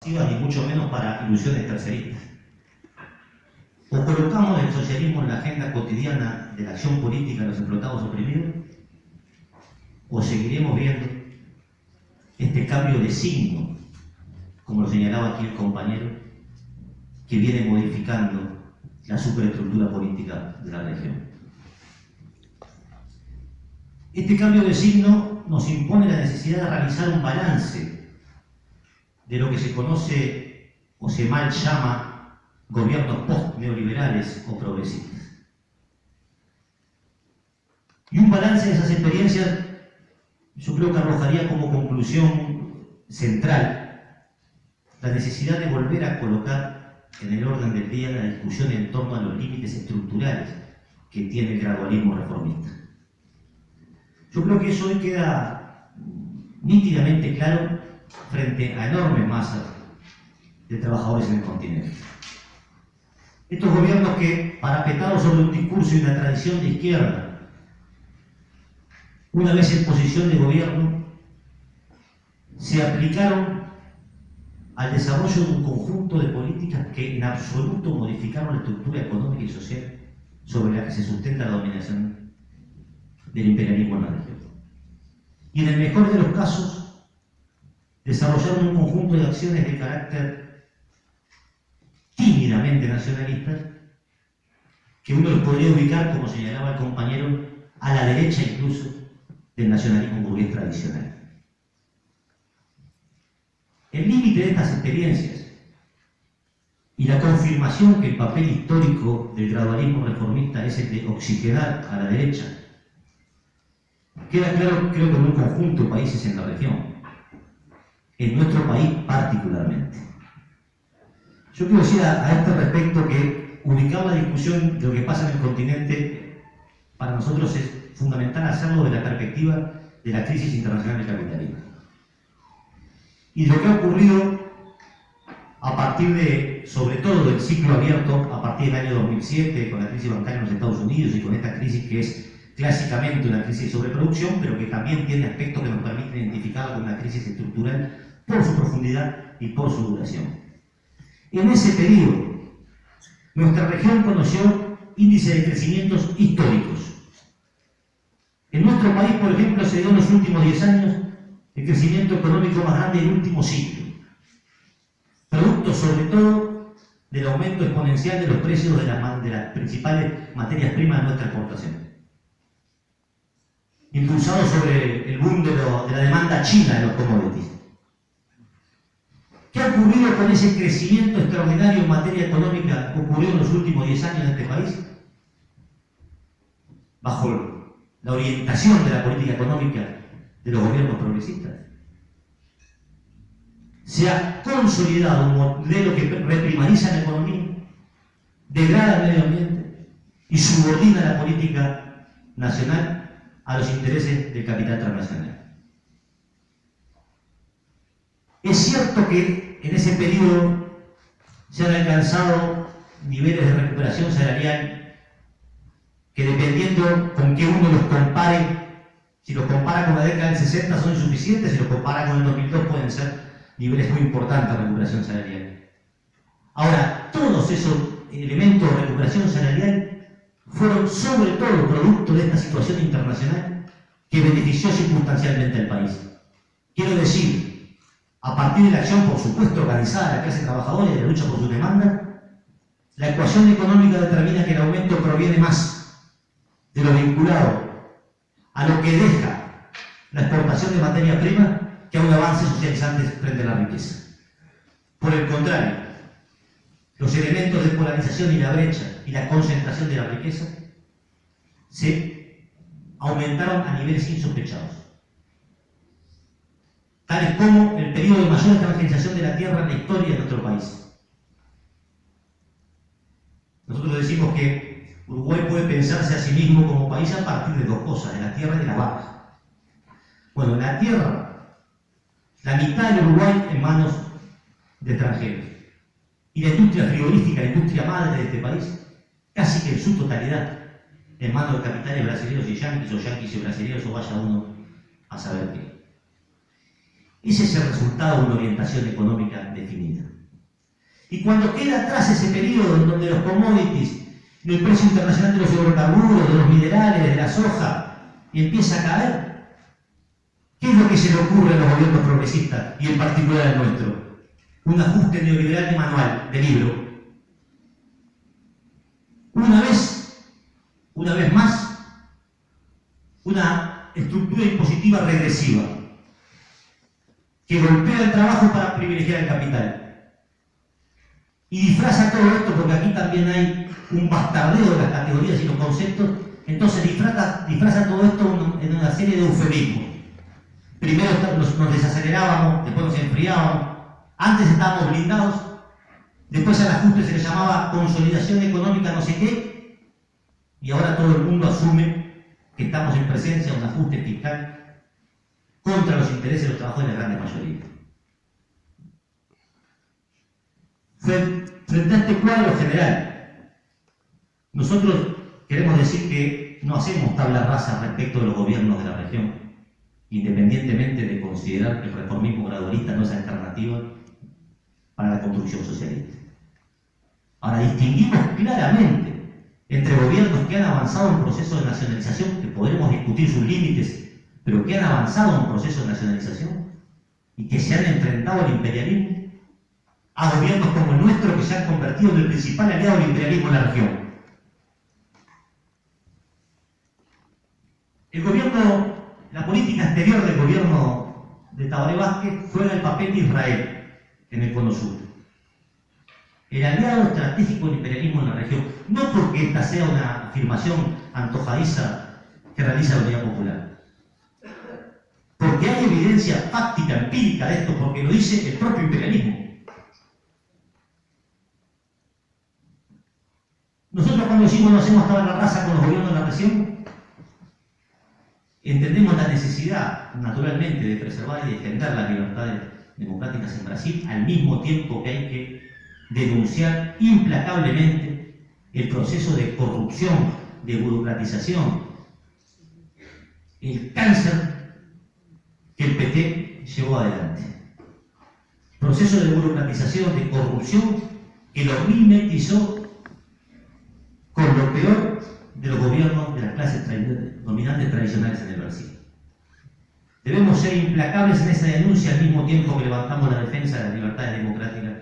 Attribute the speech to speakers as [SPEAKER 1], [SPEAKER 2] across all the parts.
[SPEAKER 1] ni mucho menos para ilusiones terceristas. O colocamos el socialismo en la agenda cotidiana de la acción política de los explotados oprimidos, o seguiremos viendo este cambio de signo, como lo señalaba aquí el compañero, que viene modificando la superestructura política de la región. Este cambio de signo nos impone la necesidad de realizar un balance de lo que se conoce o se mal llama gobiernos post-neoliberales o progresistas. Y un balance de esas experiencias yo creo que arrojaría como conclusión central la necesidad de volver a colocar en el orden del día la discusión en torno a los límites estructurales que tiene el gradualismo reformista. Yo creo que eso hoy queda nítidamente claro frente a enormes masas de trabajadores en el continente. Estos gobiernos que, parapetados sobre un discurso y una tradición de izquierda, una vez en posición de gobierno, se aplicaron al desarrollo de un conjunto de políticas que en absoluto modificaron la estructura económica y social sobre la que se sustenta la dominación del imperialismo en la región. Y en el mejor de los casos, desarrollaron un conjunto de acciones de carácter tímidamente nacionalista, que uno los podría ubicar, como señalaba el compañero, a la derecha incluso del nacionalismo burgués tradicional. El límite de estas experiencias y la confirmación que el papel histórico del gradualismo reformista es el de oxigenar a la derecha queda claro, creo que en un conjunto de países en la región, en nuestro país particularmente. Yo quiero decir a este respecto que ubicar la discusión de lo que pasa en el continente para nosotros es fundamental hacerlo de la perspectiva de la crisis internacional del capitalismo. Y lo que ha ocurrido a partir de, sobre todo, del ciclo abierto a partir del año 2007, con la crisis bancaria en los Estados Unidos y con esta crisis que es clásicamente una crisis de sobreproducción, pero que también tiene aspectos que nos permiten identificarla como una crisis estructural por su profundidad y por su duración. En ese periodo, nuestra región conoció índices de crecimientos históricos. En nuestro país, por ejemplo, se dio en los últimos 10 años el crecimiento económico más grande del último siglo, producto sobre todo del aumento exponencial de los precios de las principales materias primas de nuestra exportación, impulsado sobre el boom de la demanda china de los commodities. ¿Qué ha ocurrido con ese crecimiento extraordinario en materia económica que ocurrió en los últimos 10 años en este país? Bajo la orientación de la política económica de los gobiernos progresistas, se ha consolidado un modelo que reprimariza la economía, degrada el medio ambiente y subordina la política nacional a los intereses del capital transnacional. Es cierto que en ese periodo se han alcanzado niveles de recuperación salarial que, dependiendo con qué uno los compare, si los compara con la década del 60 son insuficientes, si los compara con el 2002 pueden ser niveles muy importantes de recuperación salarial. Ahora, todos esos elementos de recuperación salarial fueron sobre todo producto de esta situación internacional que benefició circunstancialmente al país. Quiero decir, a partir de la acción, por supuesto, organizada de la clase trabajadora y de la lucha por sus demandas, la ecuación económica determina que el aumento proviene más de lo vinculado a lo que deja la exportación de materia prima que a un avance socializante frente a la riqueza. Por el contrario, los elementos de polarización y la brecha y la concentración de la riqueza se aumentaron a niveles insospechados, tales como el periodo de mayor extranjerización de la tierra en la historia de nuestro país. Nosotros decimos que Uruguay puede pensarse a sí mismo como país a partir de dos cosas, de la tierra y de la vaca. Bueno, la tierra, la mitad del Uruguay en manos de extranjeros. Y la industria frigorífica, la industria madre de este país, casi que en su totalidad en manos de capitales brasileños y yanquis, o yanquis y brasileños, o vaya uno a saber qué. Ese es el resultado de una orientación económica de indefinida. Y cuando queda atrás ese periodo en donde los commodities, el precio internacional de los hidrocarburos, de los minerales, de la soja, empieza a caer, ¿qué es lo que se le ocurre a los gobiernos progresistas, y en particular al nuestro? Un ajuste neoliberal de manual, de libro. Una vez más, una estructura impositiva regresiva que golpea el trabajo para privilegiar el capital. Y disfraza todo esto, porque aquí también hay un bastardeo de las categorías y los conceptos, entonces disfraza todo esto en una serie de eufemismos. Primero nos desacelerábamos, después nos enfriábamos, antes estábamos blindados, después al ajuste se le llamaba consolidación económica no sé qué, y ahora todo el mundo asume que estamos en presencia de un ajuste fiscal contra los intereses de los trabajadores de la gran mayoría. Frente a este cuadro general, nosotros queremos decir que no hacemos tabla rasa respecto de los gobiernos de la región, independientemente de considerar que el reformismo gradualista no es alternativa para la construcción socialista. Ahora, distinguimos claramente entre gobiernos que han avanzado en un proceso de nacionalización, que podremos discutir sus límites, pero que han avanzado en un proceso de nacionalización y que se han enfrentado al imperialismo, a gobiernos como el nuestro, que se han convertido en el principal aliado del imperialismo en la región. La política exterior del gobierno de Tabaré Vázquez juega el papel de Israel en el Cono Sur, el aliado estratégico del imperialismo en la región, no porque esta sea una afirmación antojadiza que realiza la Unidad Popular, porque hay evidencia fáctica, empírica de esto, porque lo dice el propio imperialismo. Nosotros, cuando decimos no hacemos tabla rasa con los gobiernos de la región, entendemos la necesidad, naturalmente, de preservar y defender las libertades democráticas en Brasil, al mismo tiempo que hay que denunciar implacablemente el proceso de corrupción, de burocratización, el cáncer que el PT llevó adelante. Proceso de burocratización, de corrupción, que lo mimetizó con lo peor de los gobiernos de las clases dominantes tradicionales en el Brasil. Debemos ser implacables en esa denuncia al mismo tiempo que levantamos la defensa de las libertades democráticas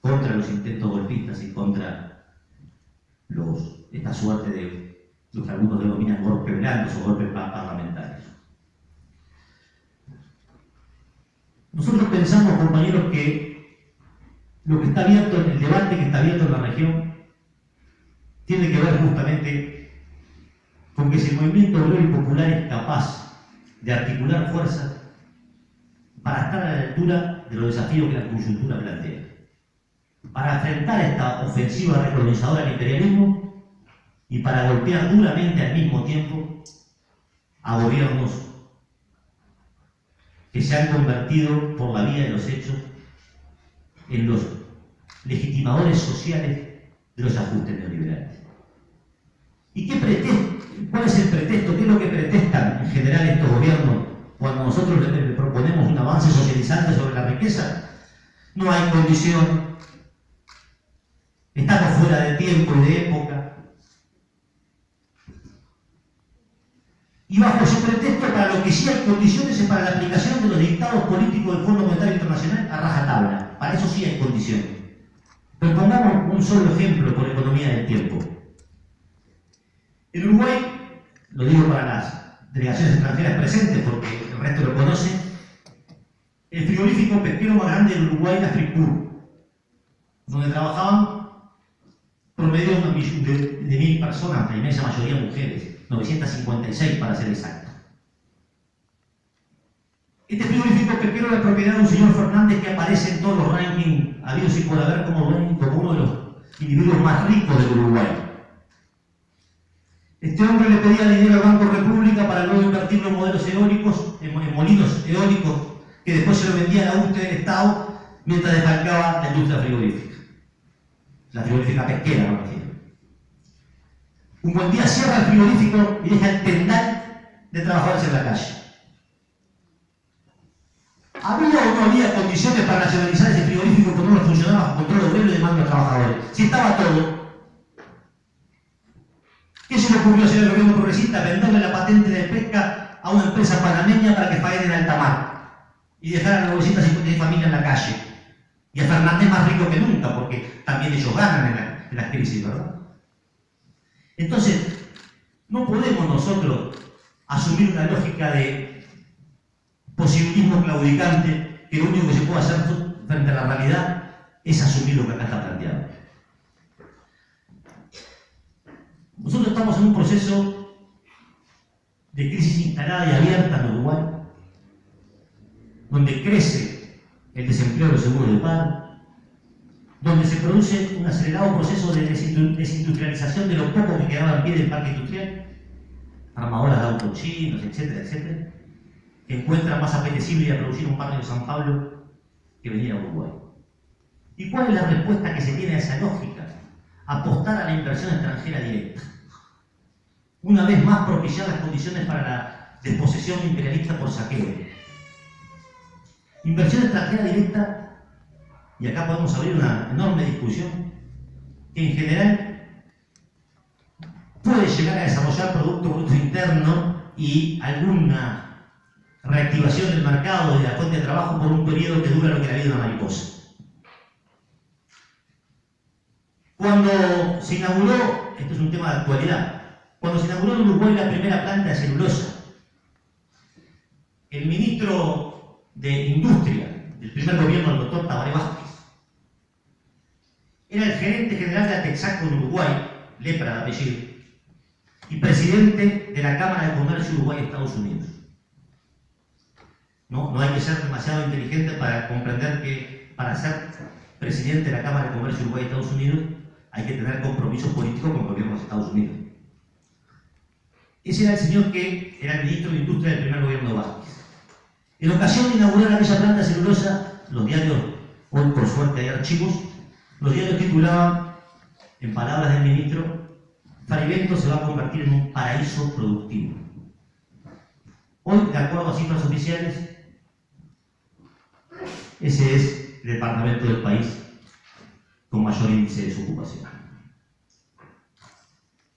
[SPEAKER 1] contra los intentos golpistas y contra esta suerte de lo que algunos denominan golpes blandos o golpes parlamentarios. Nosotros pensamos, compañeros, que lo que está abierto, el debate que está abierto en la región, tiene que ver justamente con que si el movimiento obrero y popular es capaz de articular fuerzas para estar a la altura de los desafíos que la coyuntura plantea, para enfrentar esta ofensiva recolonizadora al imperialismo y para golpear duramente al mismo tiempo a gobiernos que se han convertido por la vía de los hechos en los legitimadores sociales de los ajustes neoliberales. ¿Y cuál es el pretexto? ¿Qué es lo que pretestan en general estos gobiernos cuando nosotros les proponemos un avance socializante sobre la riqueza? No hay condición, estamos fuera de tiempo y de época. Y bajo ese pretexto, para lo que sí hay condiciones es para la aplicación de los dictados políticos del Fondo Monetario Internacional a rajatabla. Para eso sí hay condiciones. Pero pongamos un solo ejemplo por economía del tiempo. En Uruguay, lo digo para las delegaciones extranjeras presentes porque el resto lo conoce, el frigorífico pesquero más grande del Uruguay era Fripur, donde trabajaban promedio de 1.000 personas, la inmensa mayoría mujeres, 956 para ser exacto. Este frigorífico pesquero era propiedad de un señor Fernández que aparece en todos los rankings habidos y por haber como uno de los individuos más ricos del Uruguay. Este hombre le pedía dinero al Banco República para luego invertirlo en modelos eólicos, en molinos eólicos, que después se lo vendía a la UTE del Estado mientras desfalcaba la industria frigorífica. La frigorífica pesquera, me refiero. Un buen día cierra el frigorífico y deja el tendal de trabajadores en la calle. ¿Había o no había condiciones para nacionalizar ese frigorífico ocurrió hacer el gobierno progresista? Venderle la patente de pesca a una empresa panameña para que faene en alta mar y dejar a 950 familias en la calle. Y a Fernández más rico que nunca, porque también ellos ganan en las crisis, ¿verdad? Entonces, no podemos nosotros asumir una lógica de positivismo claudicante, que lo único que se puede hacer frente a la realidad es asumir lo que acá está planteado. Nosotros estamos en un proceso de crisis instalada y abierta en Uruguay, donde crece el desempleo de los seguros de paro, donde se produce un acelerado proceso de desindustrialización de lo poco que quedaba en pie del parque industrial, armadoras de autos chinos, etcétera, etcétera, que encuentran más apetecible ir a producir un barrio de San Pablo que venir a Uruguay. ¿Y cuál es la respuesta que se tiene a esa lógica? Apostar a la inversión extranjera directa. Una vez más propiciar las condiciones para la desposesión imperialista por saqueo. Inversión extranjera directa, y acá podemos abrir una enorme discusión, que en general puede llegar a desarrollar Producto Bruto Interno y alguna reactivación del mercado y de la fuente de trabajo por un periodo que dura lo que la vida de una mariposa. Cuando se inauguró, esto es un tema de actualidad, cuando se inauguró en Uruguay la primera planta de celulosa, el ministro de Industria del primer gobierno, el doctor Tabaré Vázquez, era el gerente general de Atexaco en Uruguay, Lepra de apellido, y presidente de la Cámara de Comercio Uruguay-Estados Unidos. No hay que ser demasiado inteligente para comprender que para ser presidente de la Cámara de Comercio Uruguay-Estados Unidos hay que tener compromisos políticos con el gobierno de Estados Unidos. Ese era el señor que era el ministro de Industria del primer gobierno de Vázquez. En ocasión de inaugurar aquella planta de celulosa, los diarios, hoy por suerte hay archivos, los diarios titulaban, en palabras del ministro, Farivento se va a convertir en un paraíso productivo. Hoy, de acuerdo a cifras oficiales, ese es el departamento del país con mayor índice de desocupación.